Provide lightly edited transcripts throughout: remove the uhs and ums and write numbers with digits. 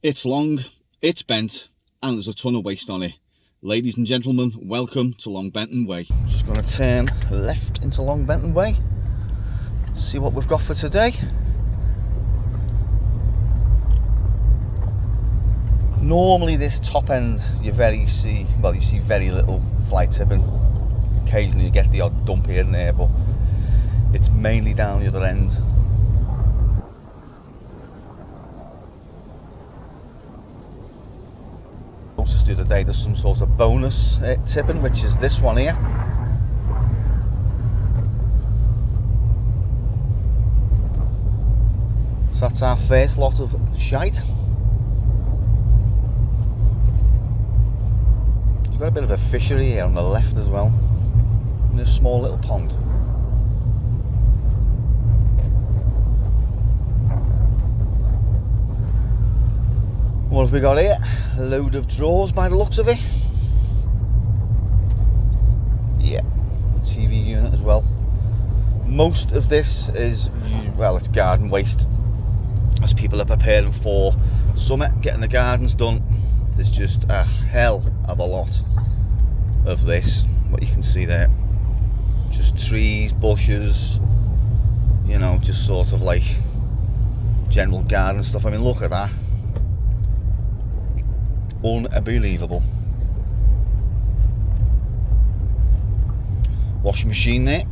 It's long, it's bent, and there's a ton of waste on it. Ladies and gentlemen, welcome to Longbenton Way. Just going to turn left into Longbenton Way, see what we've got for today. Normally this top end you see very little fly tipping. Occasionally you get the odd dump here and there, but it's mainly down the other end. Noticed the other day there's some sort of bonus tipping, which is this one here. So that's our first lot of shite. You've got a bit of a fishery here on the left as well, in a small little pond. What have we got here? A load of drawers by the looks of it. Yeah, the TV unit as well. Most of this is, well, it's garden waste, as people are preparing for summer, getting the gardens done. There's just a hell of a lot of this, what you can see there. Just trees, bushes, you know, just sort of like general garden stuff. I mean, look at that. Unbelievable. Washing machine there.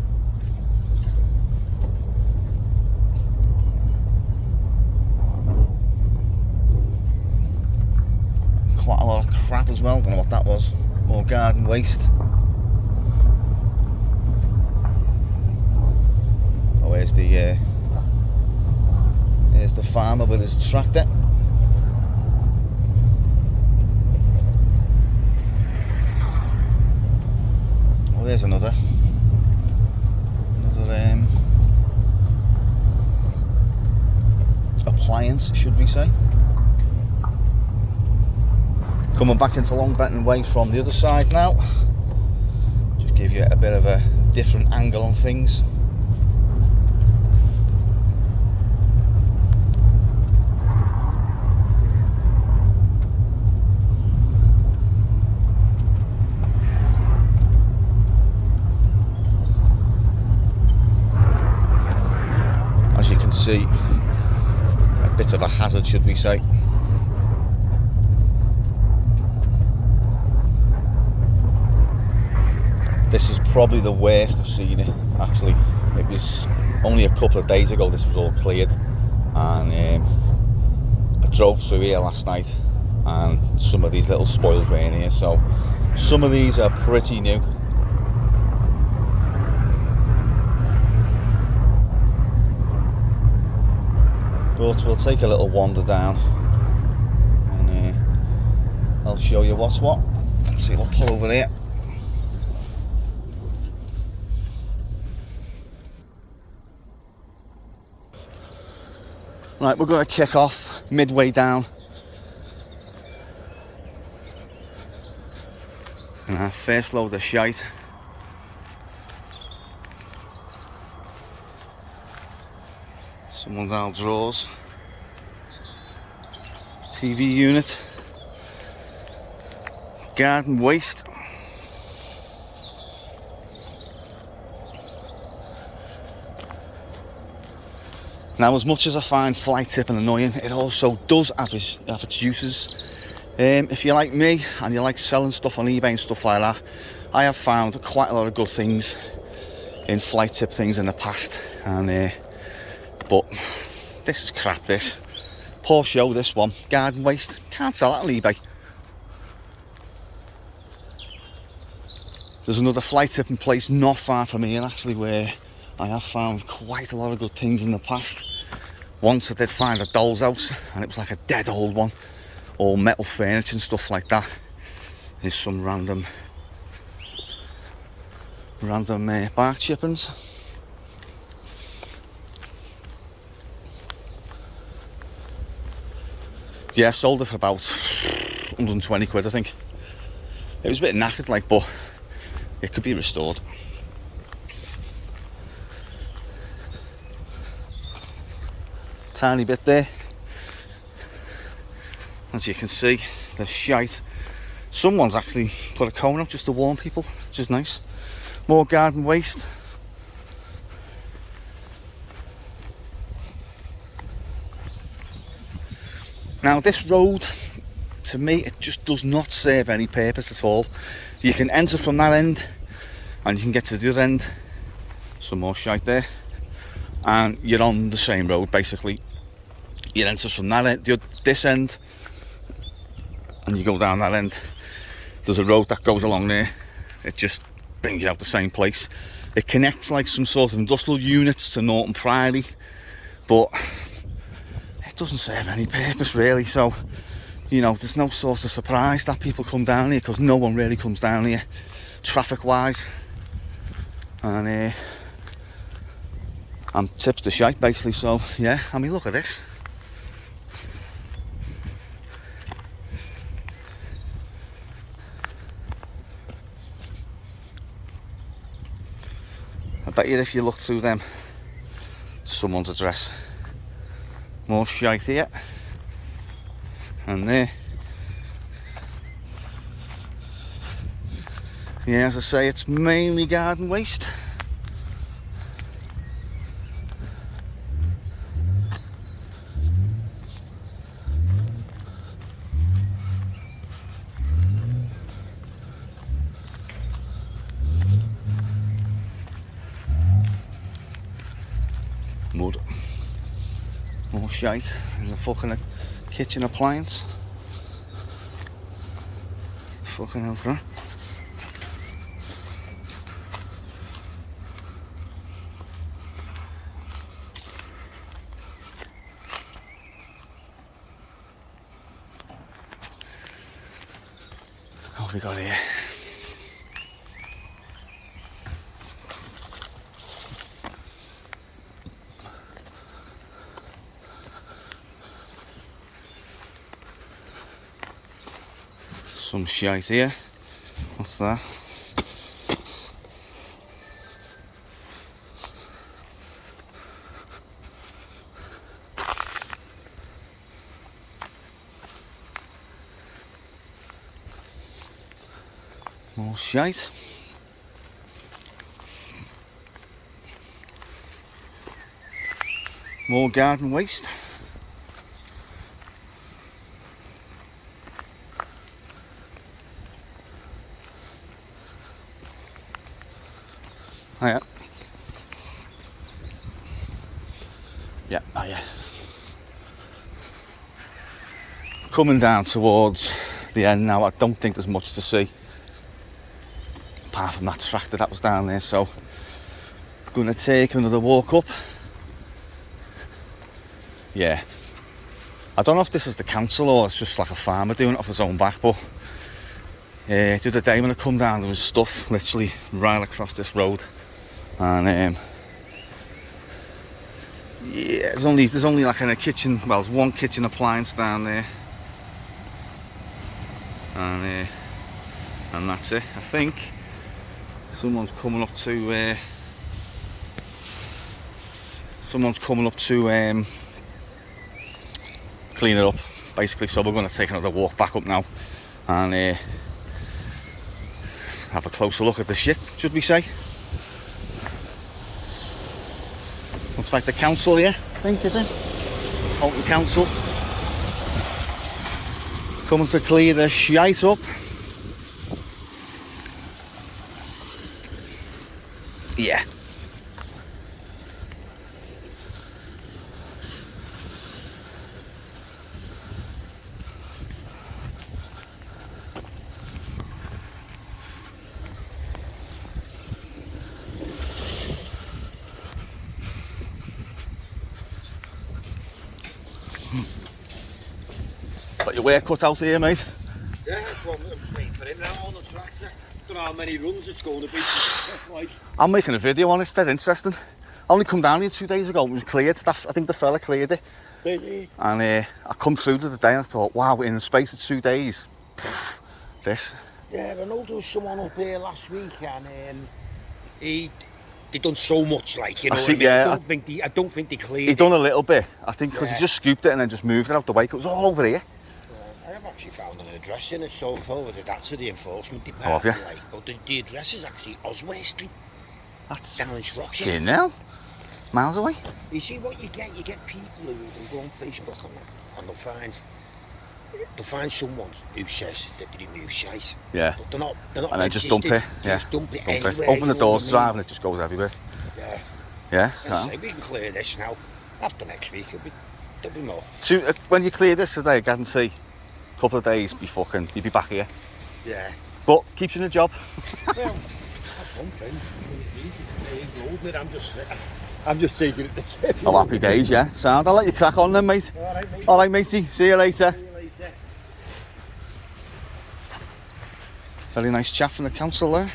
Quite a lot of crap as well, don't know what that was. More garden waste. Oh, here's the farmer with his tractor. Oh, there's another appliance, should we say. Coming back into Longbenton Way from the other side now. Just give you a bit of a different angle on things. As you can see, a bit of a hazard, should we say. This is probably the worst I've seen it, actually. It was only a couple of days ago this was all cleared, and I drove through here last night and some of these little spoils were in here, so some of these are pretty new. But we'll take a little wander down and I'll show you what's what. Let's see, we'll pull over here. Right, we're going to kick off midway down. And our first load of shite. Someone's old drawers. TV unit. Garden waste. Now, as much as I find fly tipping annoying, it also does have its uses. If you're like me and you like selling stuff on eBay and stuff like that, I have found quite a lot of good things in fly tip things in the past. And but this is crap, this. Poor show, this one. Garden waste. Can't sell that on eBay. There's another fly tipping place not far from here, actually, where I have found quite a lot of good things in the past. Once I did find a doll's house, and it was like a dead old one, all metal furniture and stuff like that. There's some random bark chippings. Yeah, sold it for about 120 quid, I think. It was a bit knackered, like, but it could be restored. Tiny bit there. As you can see, there's shite. Someone's actually put a cone up just to warn people, which is nice. More garden waste. Now this road, to me, it just does not serve any purpose at all. You can enter from that end and you can get to the other end. Some more shite there, and you're on the same road basically. You enter from that end, this end, and you go down that end. There's a road that goes along there. It just brings you out the same place. It connects like some sort of industrial units to Norton Priory, but it doesn't serve any purpose really. So, you know, there's no sort of surprise that people come down here, because no one really comes down here traffic wise. And I'm tips to shite basically. So yeah, I mean, look at this. I bet you if you look through them, someone's address. More shite here and there. Yeah, as I say, it's mainly garden waste. Mud. More shite. There's a fucking kitchen appliance. What the fucking hell's that? What have we got here? Some shite here. What's that? More shite. More garden waste. Oh yeah. Yeah, oh yeah. Coming down towards the end now, I don't think there's much to see. Apart from that tractor that was down there, so I'm gonna take another walk up. Yeah. I don't know if this is the council or it's just like a farmer doing it off his own back, but the other day when I come down there was stuff literally right across this road. And yeah, there's only like in a kitchen, well, there's one kitchen appliance down there, and that's it. I think someone's coming up to clean it up basically, so we're going to take another walk back up now and have a closer look at the shit, should we say. Looks like the council here, I think, is it? Halton Council. Coming to clear the shite up. Yeah. Got your work cut out here, mate. Yeah, that's what I'm waiting for him now on the tractor. Don't know how many runs it's going to be. Like. I'm making a video on it, it's dead interesting. I only come down here 2 days ago, it was cleared. I think the fella cleared it. Really? And I come through the day and I thought, wow, in the space of 2 days, this. Yeah, I know there was someone up here last week and they done so much, like, you know. I don't think they cleared He it. done a little bit, I think, because he just scooped it and then just moved it out the way, 'cause it was all over here. actually found an address in it, so I forwarded that to the enforcement Oh, department. have you? Like, but the address is actually Osway Street, That's down in Shropshire. fucking hell. Miles away. You see what you get? You get people who go on Facebook and they'll find someone who says that they move shite. Yeah. But they're not And then just dump it. Yeah. Just dump it Dump anywhere. it. Open the you know doors what to I drive mean? and it just goes everywhere. Yeah. Yeah. Let's say we can clear this now. After next week, there'll be more. So, when you clear this today, I guarantee a couple of days you'll be back here. Yeah. But keeps you in a job. Well, that's one thing. I'm just taking it to tip. Oh, happy days, yeah. Sound. I'll let you crack on then, mate. Alright, mate. Alright, matey. See you later. See you later. Very nice chat from the council there.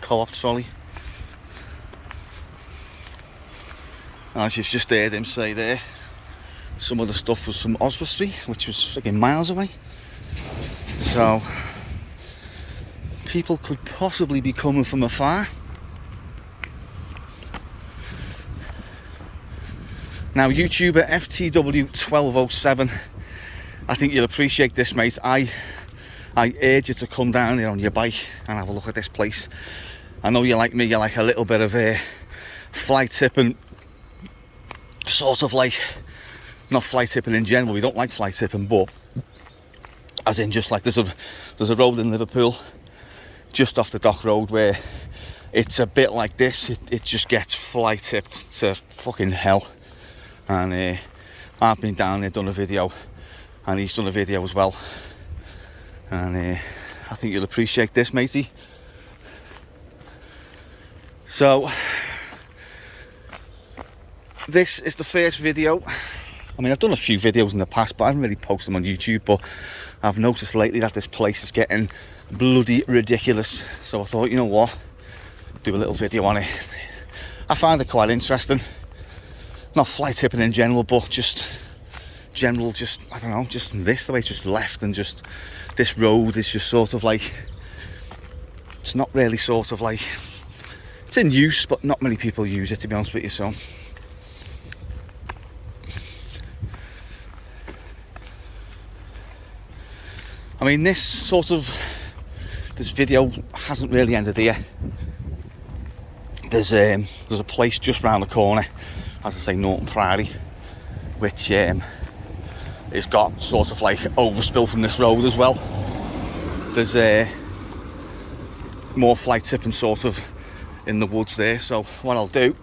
Co-op trolley. As you've just heard him say there, some of the stuff was from Oswald Street, which was freaking miles away. So people could possibly be coming from afar. Now, YouTuber FTW1207, I think you'll appreciate this, mate. I urge you to come down here on your bike and have a look at this place. I know you're like me, you like a little bit of fly tipping, sort of like, not fly tipping in general, we don't like fly tipping, but as in just like there's a road in Liverpool just off the Dock Road where it's a bit like this. It just gets fly tipped to fucking hell. And I've been down there, done a video, and he's done a video as well. And I think you'll appreciate this, matey. So this is the first video. I mean, I've done a few videos in the past, but I haven't really posted them on YouTube. But I've noticed lately that this place is getting bloody ridiculous. So I thought, you know what, do a little video on it. I find it quite interesting. Not fly tipping in general, but just general, just, I don't know, just this, the way it's just left, and just this road is just sort of like, it's not really sort of like, it's in use, but not many people use it, to be honest with you. So I mean, this video hasn't really ended here. There's a place just round the corner, as I say, Norton Priory, which has got sort of like overspill from this road as well. There's more fly tipping sort of in the woods there. So what I'll do,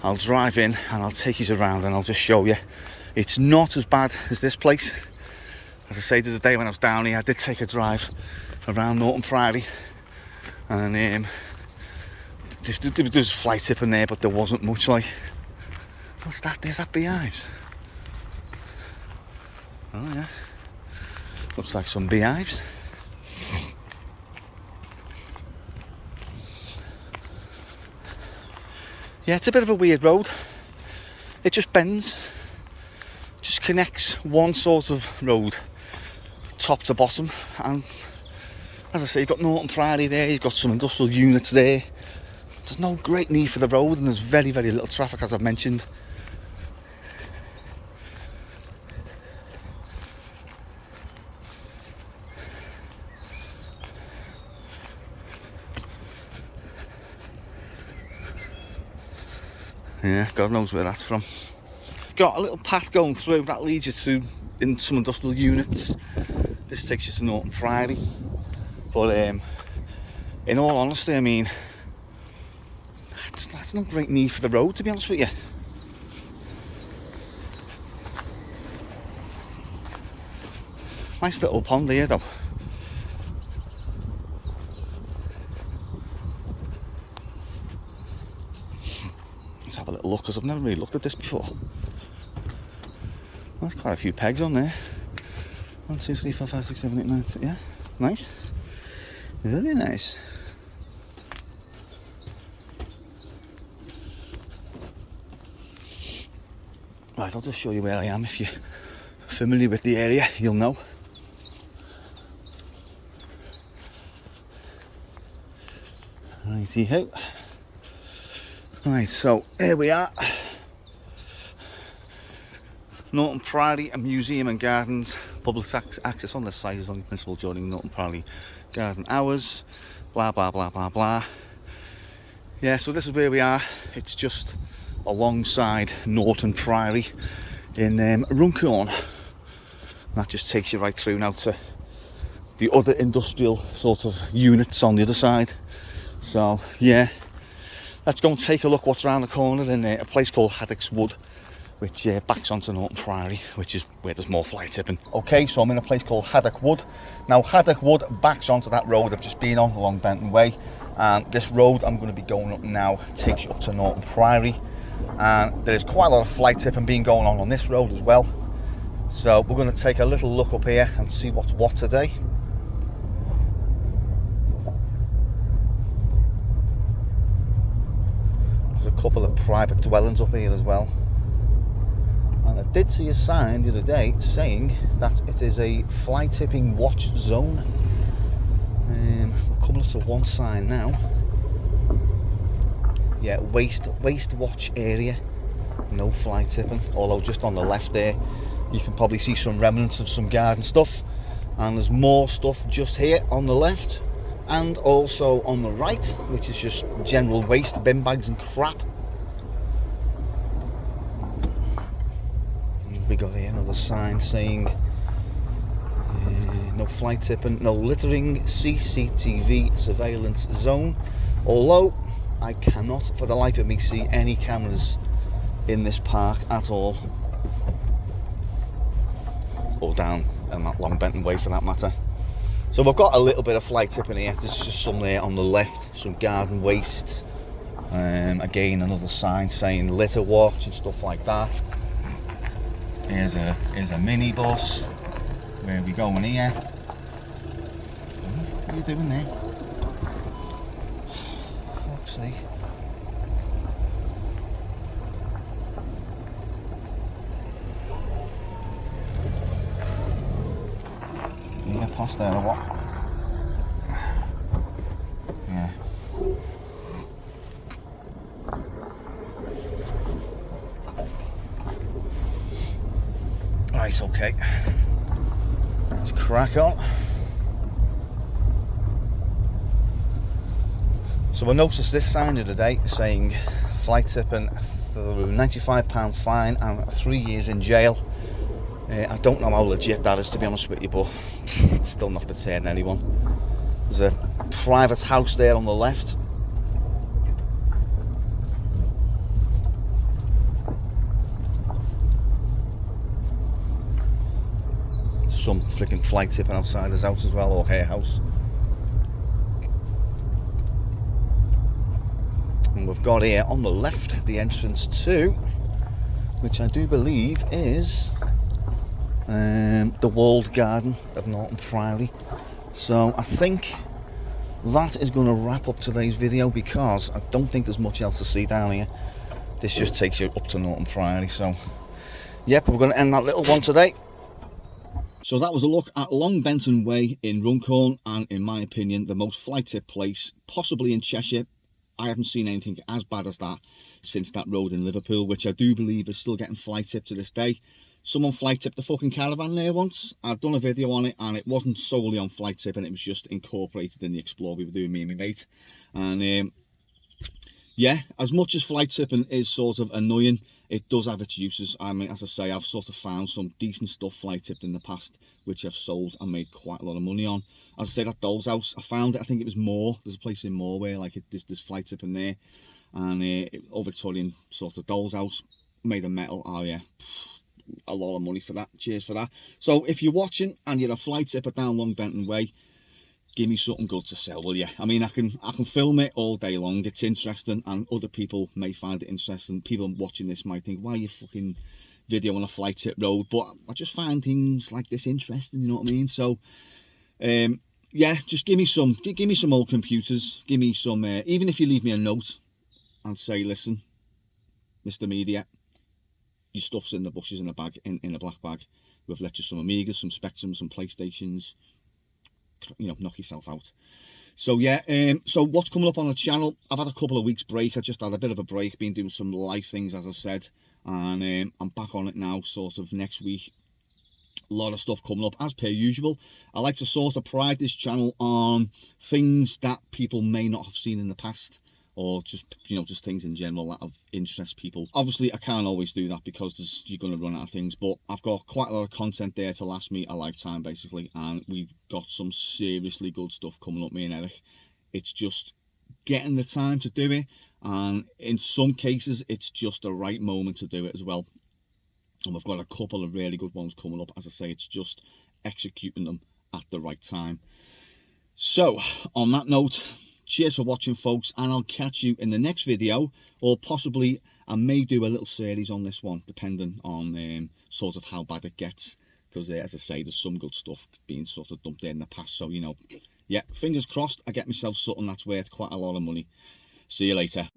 I'll drive in and I'll take you around and I'll just show you. It's not as bad as this place. As I say, the other day when I was down here, I did take a drive around Norton Priory, and there's fly tipping there, but there wasn't much. Like, what's that? There's that beehives. Oh yeah, looks like some beehives. Yeah, it's a bit of a weird road. It just bends, just connects one sort of road, top to bottom. And as I say, you've got Norton Priory there, you've got some industrial units there. There's no great need for the road, and there's very, very little traffic, as I've mentioned. Yeah, God knows where that's from. Got a little path going through that leads you to in some industrial units. This takes you to Norton Priory. But in all honesty, I mean, that's no great need for the road, to be honest with you. Nice little pond here though. Let's have a little look, because I've never really looked at this before. Well, there's quite a few pegs on there. 1, 2, 3, 4, 5, 6, 7, 8, 9, 10. Yeah, nice. Really nice. Right, I'll just show you where I am. If you're familiar with the area, you'll know. Righty ho. Right, so here we are. Norton Priory, a museum and gardens. Public access on the site is only permissible during Norton Priory garden hours. Blah blah blah blah blah. Yeah, so this is where we are. It's just alongside Norton Priory in Runcorn. That just takes you right through now to the other industrial sort of units on the other side. So yeah, let's go and take a look what's around the corner in a place called Haddock Wood, which backs onto Norton Priory, which is where there's more fly tipping. Okay, so I'm in a place called Haddock Wood. Now Haddock Wood backs onto that road I've just been on, Longbenton Way, and this road I'm going to be going up now takes you up to Norton Priory, and there's quite a lot of fly tipping being going on this road as well. So we're going to take a little look up here and see what's what today. There's a couple of private dwellings up here as well. And I did see a sign the other day saying that it is a fly tipping watch zone. We're coming up to one sign now. Yeah, waste watch area. No fly tipping. Although just on the left there, you can probably see some remnants of some garden stuff. And there's more stuff just here on the left. And also on the right, which is just general waste, bin bags and crap. We got here another sign saying no fly tipping, no littering, CCTV surveillance zone. Although I cannot for the life of me see any cameras in this park at all, or down Longbenton Way for that matter. So we've got a little bit of fly tipping here. There's just some there on the left, some garden waste. Again, another sign saying litter watch and stuff like that. Here's a minibus. Where are we going here? What are you doing there? Fuck's sake. Can you get past there or what? Yeah. Right, okay. Let's crack on. So I noticed this sign the other day saying fly tipping through £95 fine and 3 years in jail. I don't know how legit that is, to be honest with you, but it's still not deterring anyone. There's a private house there on the left. Some flicking fly tipping outside his house as well, or her house. And we've got here on the left the entrance to, which I do believe is the walled garden of Norton Priory. So I think that is going to wrap up today's video, because I don't think there's much else to see down here. This just takes you up to Norton Priory. So yep, we're going to end that little one today. So that was a look at Longbenton Way in Runcorn, and in my opinion the most fly tip place possibly in Cheshire. I haven't seen anything as bad as that since that road in Liverpool, which I do believe is still getting fly tipped to this day. Someone fly tipped the fucking caravan there once. I've done a video on it, and it wasn't solely on fly tipping, it was just incorporated in the explore we were doing, me and my mate. And yeah, as much as fly tipping is sort of annoying, it does have its uses. I mean, as I say, I've sort of found some decent stuff fly tipped in the past, which I've sold and made quite a lot of money on. As I say, that doll's house, I found it, I think it was Moore. There's a place in Moore where like there's fly tipping there, and old Victorian sort of doll's house, made of metal. Oh yeah, a lot of money for that. Cheers for that. So if you're watching and you're a fly tipper down Longbenton Way, give me something good to sell, will you? I mean, I can film it all day long. It's interesting, and other people may find it interesting. People watching this might think, why are you fucking videoing a fly tip road? But I just find things like this interesting, you know what I mean? So yeah, just give me some old computers, give me some even if you leave me a note and say, listen, Mr. Media, your stuff's in the bushes in a bag, in a black bag. We've left you some Amigas, some Spectrums, some PlayStations, you know, knock yourself out. So yeah, so what's coming up on the channel? I've had a couple of weeks break. I just had a bit of a break, been doing some live things, as I've said, and I'm back on it now, sort of next week. A lot of stuff coming up as per usual. I like to sort of pride this channel on things that people may not have seen in the past, or just, you know, just things in general that have interest people. Obviously I can't always do that because you're going to run out of things, but I've got quite a lot of content there to last me a lifetime basically, and we've got some seriously good stuff coming up, me and Eric. It's just getting the time to do it, and in some cases it's just the right moment to do it as well. And we've got a couple of really good ones coming up. As I say, it's just executing them at the right time. So on that note, cheers for watching, folks, and I'll catch you in the next video, or possibly I may do a little series on this one, depending on sort of how bad it gets, because as I say, there's some good stuff being sort of dumped there in the past. So, you know, yeah, fingers crossed I get myself something that's worth quite a lot of money. See you later.